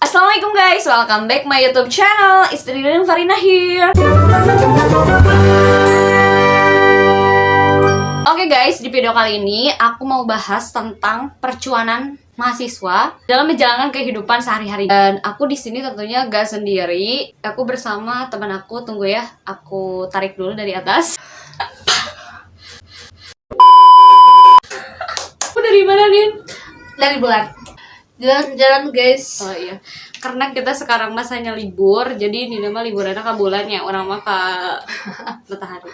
Assalamualaikum guys, welcome back my YouTube channel. Istri dan Farina here. Oke guys, di video kali ini aku mau bahas tentang percuanan mahasiswa dalam menjalankan kehidupan sehari-hari. Dan aku di sini tentunya gak sendiri. Aku bersama teman aku. Tunggu ya, aku tarik dulu dari atas. Aku dari mana nih? Dari bulan. Jalan-jalan guys. Oh iya, karena kita sekarang masanya libur, jadi ini nama liburannya ke bulan ya, orang mah ke matahari.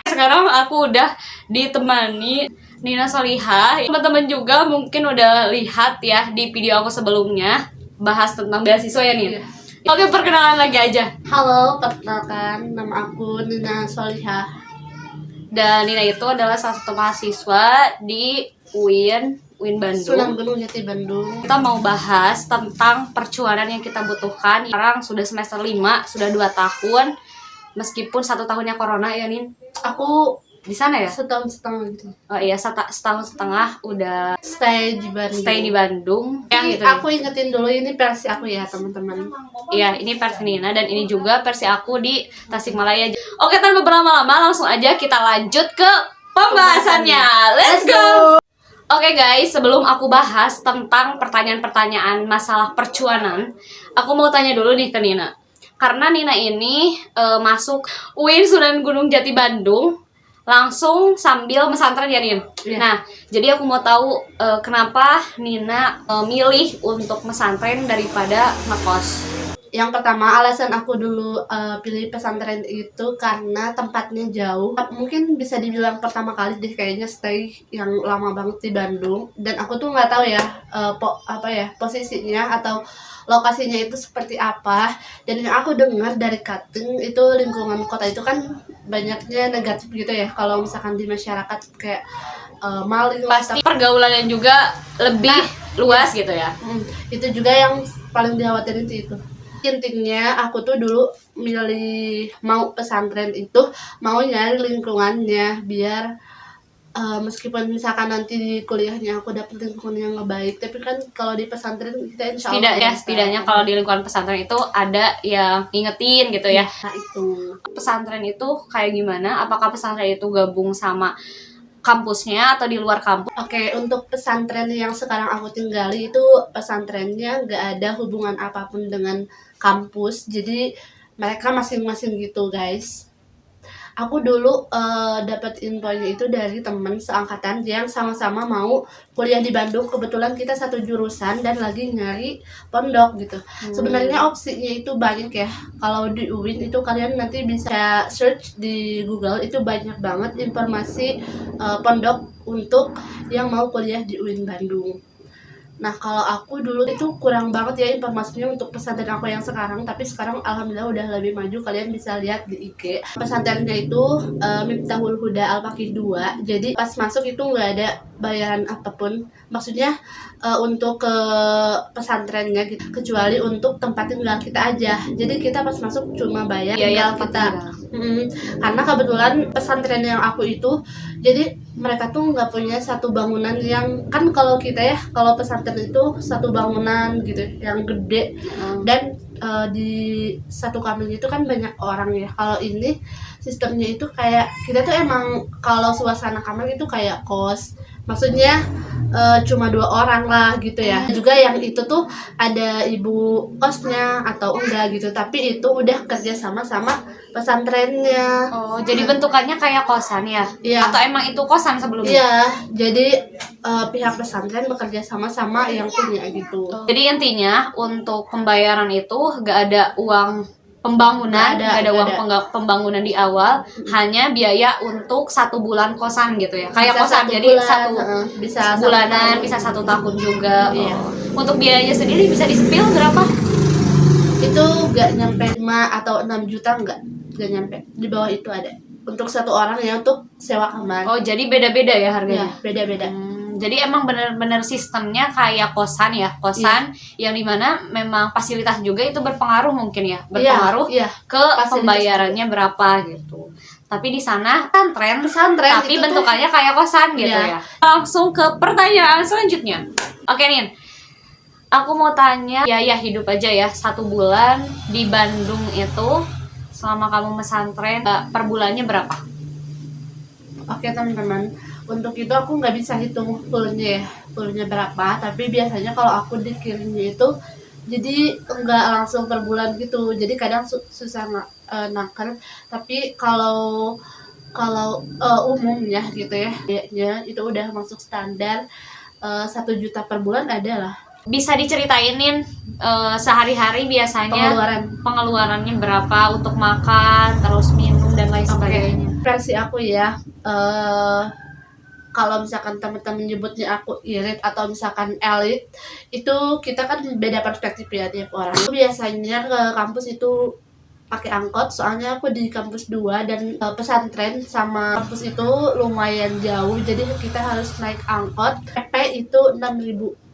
Sekarang aku udah ditemani Nina Solihah. Teman-teman juga mungkin udah lihat ya di video aku sebelumnya bahas tentang beasiswa ya Nin. Oke, perkenalan lagi aja. Halo, perkenalkan nama aku Nina Solihah. Dan Nina itu adalah salah satu mahasiswa di UIN Bandung. Sunan Gunung Jati Bandung. Kita mau bahas tentang percuanan yang kita butuhkan. Sekarang sudah semester 5, sudah 2 tahun. Meskipun 1 tahunnya corona ya Nin. Aku Di sana ya? setahun setengah gitu. Oh iya, setahun setengah udah Stay di Bandung. stay di Bandung. Ya Ini gitu. aku ingetin dulu, ini versi aku ya teman-teman. Iya, ini versi Nina dan ini juga versi aku di Tasikmalaya. Oke, tanpa berlama-lama langsung aja kita lanjut ke pembahasannya. Let's go! Oke guys, sebelum aku bahas tentang pertanyaan-pertanyaan masalah percuanan, aku mau tanya dulu nih ke Nina. Karena Nina ini masuk UIN Sunan Gunung Jati Bandung langsung sambil pesantren ya Nin. Iya. Nah, jadi aku mau tahu kenapa Nina milih untuk pesantren daripada ngekos. Yang pertama, alasan aku dulu pilih pesantren itu karena tempatnya jauh. Mungkin bisa dibilang pertama kali deh kayaknya stay yang lama banget di Bandung. Dan aku tuh nggak tahu ya posisinya atau lokasinya itu seperti apa. Dan yang aku dengar dari cutting itu lingkungan kota itu kan banyaknya negatif gitu ya. Kalau misalkan di masyarakat kayak maling Pasti pergaulannya juga lebih luas gitu ya. itu juga yang paling dikhawatirin itu. Intinya aku tuh dulu milih mau pesantren itu mau nyari lingkungannya biar meskipun misalkan nanti di kuliahnya aku dapet lingkungan yang baik, tapi kan kalau di pesantren kita insya Allah Setidaknya kalau di lingkungan pesantren itu ada yang ngingetin gitu ya. nah itu. Pesantren itu kayak gimana? Apakah pesantren itu gabung sama kampusnya atau di luar kampus? Oke, untuk pesantren yang sekarang aku tinggali itu pesantrennya nggak ada hubungan apapun dengan kampus, jadi mereka masing-masing gitu guys. Aku dulu dapat infonya itu dari teman seangkatan yang sama-sama mau kuliah di Bandung. Kebetulan kita satu jurusan dan lagi nyari pondok gitu. Sebenarnya opsinya itu banyak ya. Kalau di UIN itu kalian nanti bisa search di Google, itu banyak banget informasi pondok untuk yang mau kuliah di UIN Bandung. Nah, kalau aku dulu itu kurang banget ya informasinya untuk pesantren aku yang sekarang, tapi sekarang alhamdulillah udah lebih maju. Kalian bisa lihat di IG. Pesantrennya itu Miftahul Huda Al-Faqih 2. Jadi pas masuk itu nggak ada bayaran apapun. Maksudnya untuk ke pesantrennya gitu, kecuali untuk tempat tinggal kita aja. Jadi kita pas masuk cuma bayar tinggal kita. Karena kebetulan pesantren yang aku itu, jadi mereka tuh nggak punya satu bangunan yang, kan kalau kita ya, kalau pesantren itu satu bangunan gitu yang gede dan di satu kamar itu kan banyak orang ya. Kalau ini sistemnya itu kayak kita tuh emang kalau suasana kamar itu kayak kos, maksudnya cuma 2 orang lah gitu ya. Juga yang itu tuh ada ibu kosnya atau enggak gitu, tapi itu udah kerja sama pesantrennya. Oh, jadi bentukannya kayak kosan ya? Iya. Atau emang itu kosan sebelumnya? Iya, jadi pihak pesantren bekerja sama yang punya gitu. Jadi intinya untuk pembayaran itu gak ada uang pembangunan, gak ada uang pembangunan di awal, hanya biaya untuk 1 bulan kosan gitu ya. Kayak Bisa kosan, 1 jadi bulan, bisa bisa bulanan, 1 tahun. bisa 1 tahun juga. Iya. Untuk biayanya sendiri bisa di-spill berapa? Itu gak nyampe 5 atau 6 juta, gak nyampe. Di bawah itu ada. Untuk 1 orang ya untuk sewa kamar. Oh, jadi beda-beda ya harganya? Iya, beda-beda. Jadi emang bener-bener sistemnya kayak kosan ya, kosan yang dimana memang fasilitas juga itu berpengaruh mungkin ya, berpengaruh ke Fasilitas pembayarannya berapa gitu. Tapi di sana pesantren tapi itu bentukannya kayak kosan gitu ya. Langsung ke pertanyaan selanjutnya. Oke Nin, Aku mau tanya, ya hidup aja ya 1 bulan di Bandung itu selama kamu pesantren per bulannya berapa? Oke teman-teman, untuk itu aku nggak bisa hitung fullnya berapa, tapi biasanya kalau aku dikirimnya itu jadi nggak langsung per bulan gitu, jadi kadang susah naker. Tapi kalau umumnya gitu ya, kayaknya itu udah masuk standar 1 juta per bulan adalah Bisa diceritain sehari-hari biasanya pengeluarannya berapa untuk makan, terus minum dan lain sebagainya. Versi aku ya, kalau misalkan teman-teman nyebutnya aku irit atau misalkan elit, itu kita kan beda perspektif ya tiap orang. Aku biasanya ke kampus itu pakai angkot, soalnya aku di kampus 2 dan pesantren sama kampus itu lumayan jauh, jadi kita harus naik angkot. PP itu 6.000.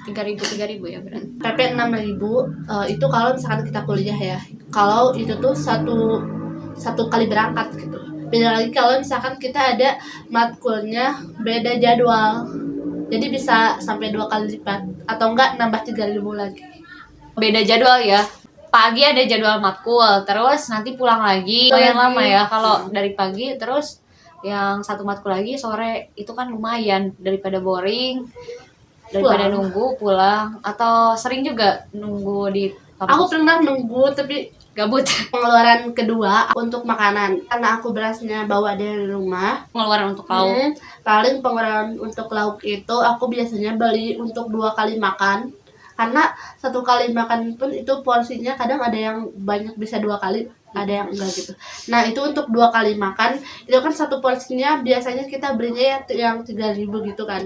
3.000 ya berarti. PP 6.000 itu kalau misalkan kita kuliah ya. Kalau itu tuh satu kali berangkat gitu. Beda lagi kalau misalkan kita ada matkulnya beda jadwal. Jadi bisa sampai 2 kali lipat atau enggak nambah 3.000 lagi. Beda jadwal ya. Pagi ada jadwal matkul, terus nanti pulang lagi. Lumayan lama ya kalau dari pagi terus yang satu matkul lagi sore, itu kan lumayan daripada boring. Daripada nunggu pulang, atau sering juga nunggu di kampus? Aku pernah nunggu tapi gabut. Pengeluaran kedua untuk makanan, karena aku berasnya bawa dari rumah. Pengeluaran untuk lauk, paling pengeluaran untuk lauk itu aku biasanya beli untuk 2 kali makan, karena 1 kali makan pun itu porsinya kadang ada yang banyak bisa 2 kali, ada yang enggak gitu. Nah itu untuk 2 kali makan itu kan satu porsinya biasanya kita belinya yang 3.000 gitu kan.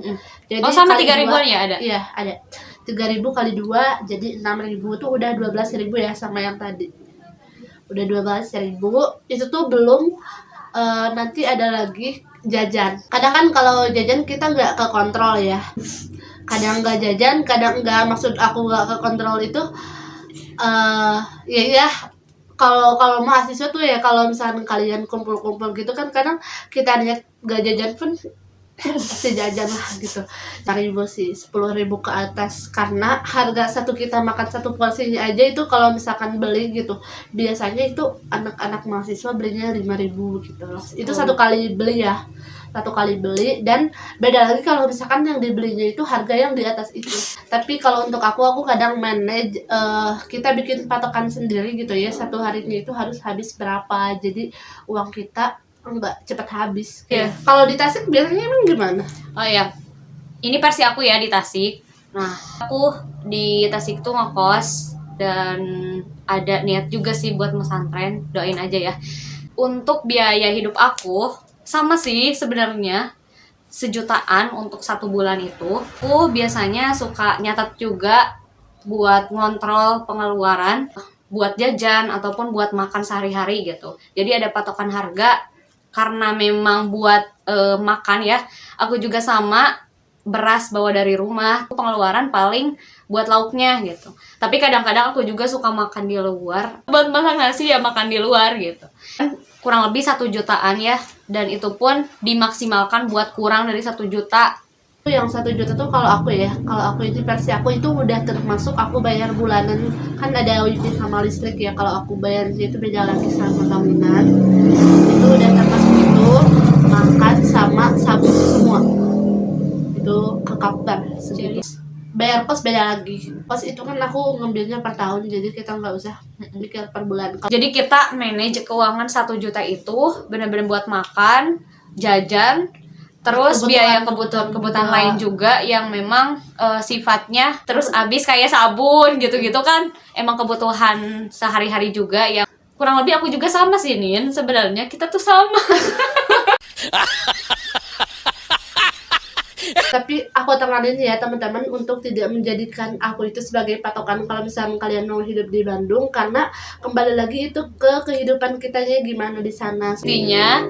Jadi sama 3.000-an ya ada? Iya ada. 3.000 kali 2 jadi 6.000 tuh udah 12.000 ya sama yang tadi. Udah 12.000 itu tuh belum nanti ada lagi jajan. Kadang kan kalau jajan kita nggak ke kontrol ya. Kadang nggak jajan, kadang nggak. Maksud aku nggak ke kontrol itu ya kalau mahasiswa tuh ya, kalau misalnya kalian kumpul-kumpul gitu kan kadang kita niat nggak jajan pun pasti jajan lah gitu. 10.000 sih, 10.000 ke atas, karena harga satu kita makan satu porsinya aja itu kalau misalkan beli gitu biasanya itu anak-anak mahasiswa belinya 5.000 gitu loh. Itu satu kali beli ya, satu kali beli. Dan beda lagi kalau misalkan yang dibelinya itu harga yang di atas itu. Tapi kalau untuk aku kadang manage, kita bikin patokan sendiri gitu ya, satu harinya itu harus habis berapa, jadi uang kita enggak cepat habis. Kalau di Tasik biasanya emang gimana? Oh ya, ini versi aku ya di Tasik. Nah, aku di Tasik tuh ngekos dan ada niat juga sih buat pesantren, doain aja ya. Untuk biaya hidup aku sama sih sebenarnya, 1 jutaan untuk 1 bulan itu. Aku biasanya suka nyatet juga buat ngontrol pengeluaran, buat jajan ataupun buat makan sehari-hari gitu. Jadi ada patokan harga. Karena memang buat makan ya, aku juga sama, beras bawa dari rumah, pengeluaran paling buat lauknya gitu. Tapi kadang-kadang aku juga suka makan di luar, buat masak nasi ya makan di luar gitu. Kurang lebih 1 jutaan ya, dan itu pun dimaksimalkan buat kurang dari 1 juta. Yang 1 juta tuh kalau aku itu versi aku itu udah termasuk aku bayar bulanan, kan ada wifi sama listrik ya. Kalau aku bayar itu beda lagi sama tahunan, itu udah termasuk itu makan sama sabun semua itu ke counter segitu. Bayar kos beda lagi. Kos itu kan aku ngambilnya per tahun, jadi kita nggak usah mikir per bulan. Jadi kita manage keuangan 1 juta itu benar-benar buat makan, jajan, terus biaya kebutuhan lain juga yang memang sifatnya terus habis, kayak sabun gitu-gitu kan, emang kebutuhan sehari-hari juga. Yang kurang lebih aku juga sama sih Nin, sebenarnya kita tuh sama. Tapi aku tekanin ya teman-teman untuk tidak menjadikan aku itu sebagai patokan kalau misalnya kalian mau hidup di Bandung, karena kembali lagi itu ke kehidupan kitanya gimana di sana. Intinya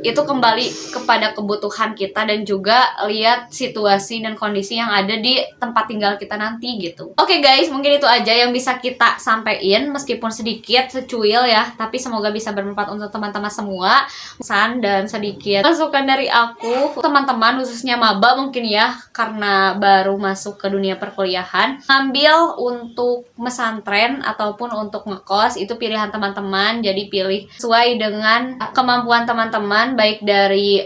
itu kembali kepada kebutuhan kita dan juga lihat situasi dan kondisi yang ada di tempat tinggal kita nanti gitu. Oke guys, mungkin itu aja yang bisa kita sampaikan, meskipun sedikit, secuil ya, tapi semoga bisa bermanfaat untuk teman-teman semua. Pesan dan sedikit masukan dari aku, teman-teman khususnya maba mungkin ya, karena baru masuk ke dunia perkuliahan, ngambil untuk mesantren ataupun untuk ngekos itu pilihan teman-teman. Jadi pilih sesuai dengan kemampuan teman-teman, baik dari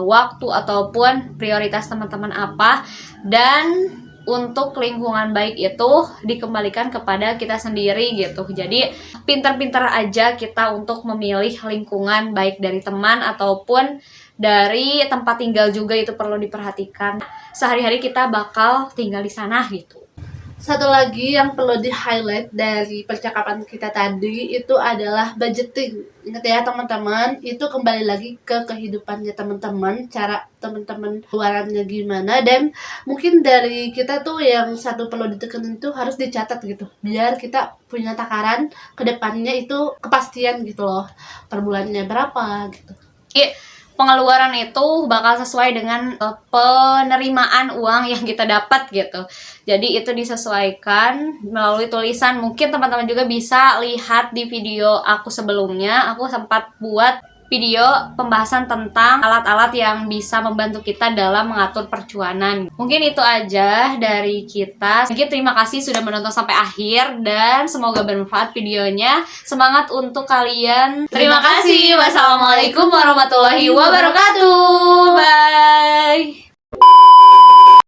waktu ataupun prioritas teman-teman apa, dan untuk lingkungan baik itu dikembalikan kepada kita sendiri gitu. Jadi pintar-pintar aja kita untuk memilih lingkungan baik dari teman ataupun dari tempat tinggal juga, itu perlu diperhatikan. Sehari-hari kita bakal tinggal di sana gitu. Satu lagi yang perlu di-highlight dari percakapan kita tadi itu adalah budgeting. Ingat ya teman-teman, itu kembali lagi ke kehidupannya teman-teman, cara teman-teman keluarannya gimana, dan mungkin dari kita tuh yang satu perlu ditekenin tuh harus dicatat gitu, biar kita punya takaran ke depannya itu kepastian gitu loh, per bulannya berapa gitu. Pengeluaran itu bakal sesuai dengan penerimaan uang yang kita dapat gitu. Jadi itu disesuaikan melalui tulisan. Mungkin teman-teman juga bisa lihat di video aku sebelumnya. Aku sempat buat video pembahasan tentang alat-alat yang bisa membantu kita dalam mengatur percuanan. Mungkin itu aja dari kita. Sedikit terima kasih sudah menonton sampai akhir dan semoga bermanfaat videonya. Semangat untuk kalian. Terima kasih. Wassalamualaikum warahmatullahi wabarakatuh. Bye.